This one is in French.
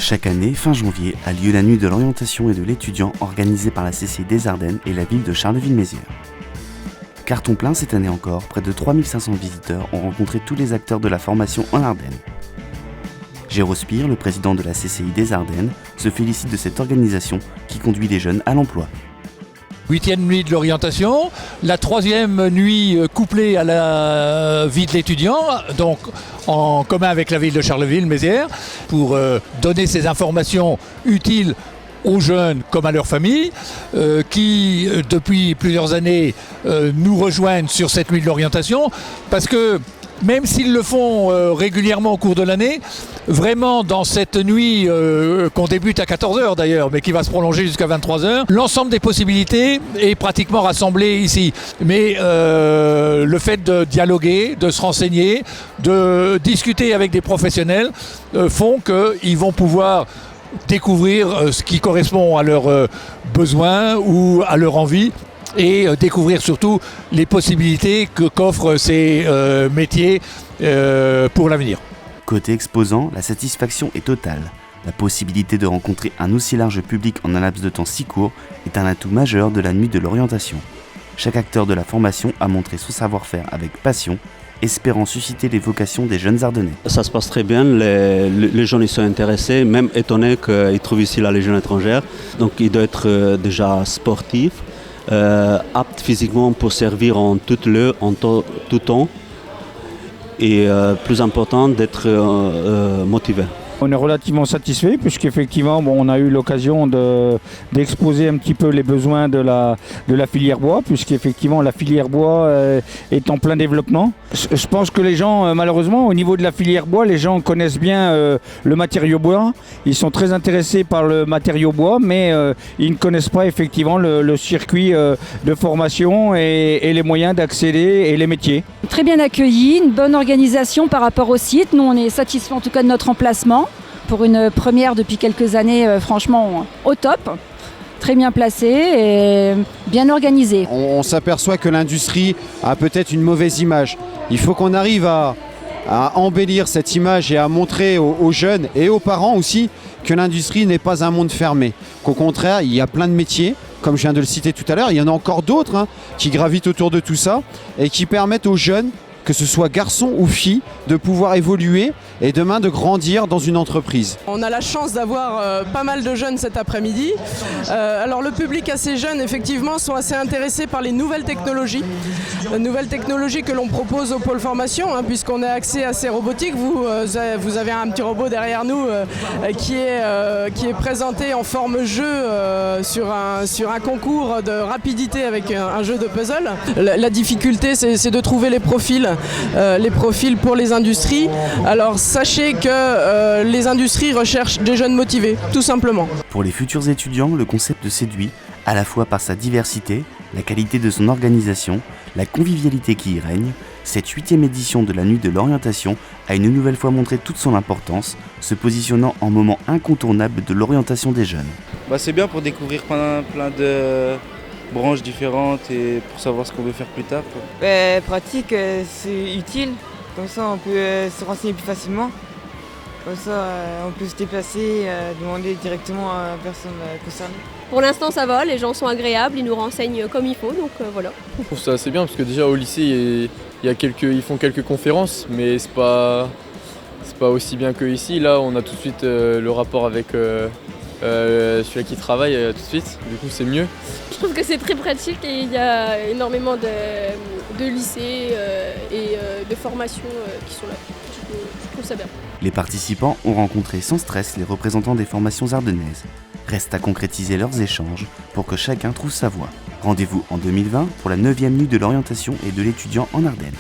Chaque année, fin janvier, a lieu la nuit de l'orientation et de l'étudiant organisée par la CCI des Ardennes et la ville de Charleville-Mézières. Carton plein cette année encore, près de 3500 visiteurs ont rencontré tous les acteurs de la formation en Ardennes. Géraud Spire, le président de la CCI des Ardennes, se félicite de cette organisation qui conduit les jeunes à l'emploi. 8e nuit de l'orientation, la 3e nuit couplée à la vie de l'étudiant, donc en commun avec la ville de Charleville-Mézières, pour donner ces informations utiles aux jeunes comme à leurs familles, qui depuis plusieurs années nous rejoignent sur cette nuit de l'orientation, parce que même s'ils le font régulièrement au cours de l'année, vraiment dans cette nuit qu'on débute à 14h d'ailleurs, mais qui va se prolonger jusqu'à 23h, l'ensemble des possibilités est pratiquement rassemblé ici. Mais le fait de dialoguer, de se renseigner, de discuter avec des professionnels font qu'ils vont pouvoir découvrir ce qui correspond à leurs besoins ou à leur envie, et découvrir surtout les possibilités qu'offrent ces métiers pour l'avenir. Côté exposant, la satisfaction est totale. La possibilité de rencontrer un aussi large public en un laps de temps si court est un atout majeur de la nuit de l'orientation. Chaque acteur de la formation a montré son savoir-faire avec passion, espérant susciter les vocations des jeunes Ardennais. Ça se passe très bien, les gens ils sont intéressés, même étonnés qu'ils trouvent ici la Légion étrangère. Donc il doit être déjà sportif, apte physiquement pour servir en tout lieu, en tout temps, et plus important d'être motivé. On est relativement satisfait puisqu'effectivement on a eu l'occasion d'exposer un petit peu les besoins de la filière bois, puisqu'effectivement la filière bois est en plein développement. Je pense que les gens, malheureusement, au niveau de la filière bois, les gens connaissent bien le matériau bois. Ils sont très intéressés par le matériau bois, mais ils ne connaissent pas effectivement le circuit de formation et les moyens d'accéder et les métiers. Très bien accueilli, une bonne organisation par rapport au site. Nous, on est satisfaits en tout cas de notre emplacement. Pour une première depuis quelques années, franchement au top, très bien placé et bien organisé. On s'aperçoit que l'industrie a peut-être une mauvaise image. Il faut qu'on arrive à embellir cette image et à montrer aux jeunes et aux parents aussi que l'industrie n'est pas un monde fermé. Qu'au contraire, il y a plein de métiers, comme je viens de le citer tout à l'heure, il y en a encore d'autres qui gravitent autour de tout ça et qui permettent aux jeunes, que ce soit garçons ou filles, de pouvoir évoluer et demain de grandir dans une entreprise. On a la chance d'avoir pas mal de jeunes cet après-midi. Alors le public assez jeune, effectivement, sont assez intéressés par les nouvelles technologies. Les nouvelles technologies que l'on propose au pôle formation, puisqu'on a accès à ces robotiques. Vous avez un petit robot derrière nous qui est présenté en forme jeu sur un concours de rapidité avec un jeu de puzzle. La difficulté, c'est de trouver les profils pour les industries. Alors sachez que les industries recherchent des jeunes motivés, tout simplement. Pour les futurs étudiants, le concept séduit, à la fois par sa diversité, la qualité de son organisation, la convivialité qui y règne. Cette 8e édition de la nuit de l'orientation a une nouvelle fois montré toute son importance, se positionnant en moment incontournable de l'orientation des jeunes. C'est bien pour découvrir plein de branches différentes et pour savoir ce qu'on veut faire plus tard. Pratique, c'est utile, comme ça on peut se renseigner plus facilement, comme ça on peut se déplacer, demander directement à la personne concernée. Pour l'instant ça va, les gens sont agréables, ils nous renseignent comme il faut, donc voilà. Je trouve ça assez bien parce que déjà au lycée ils font quelques conférences, mais c'est pas aussi bien que ici. Là on a tout de suite le rapport avec celui qui travaille tout de suite, du coup c'est mieux. Je trouve que c'est très pratique et il y a énormément de lycées et de formations qui sont là. Je trouve ça bien. Les participants ont rencontré sans stress les représentants des formations ardennaises. Reste à concrétiser leurs échanges pour que chacun trouve sa voie. Rendez-vous en 2020 pour la 9e nuit de l'orientation et de l'étudiant en Ardennes.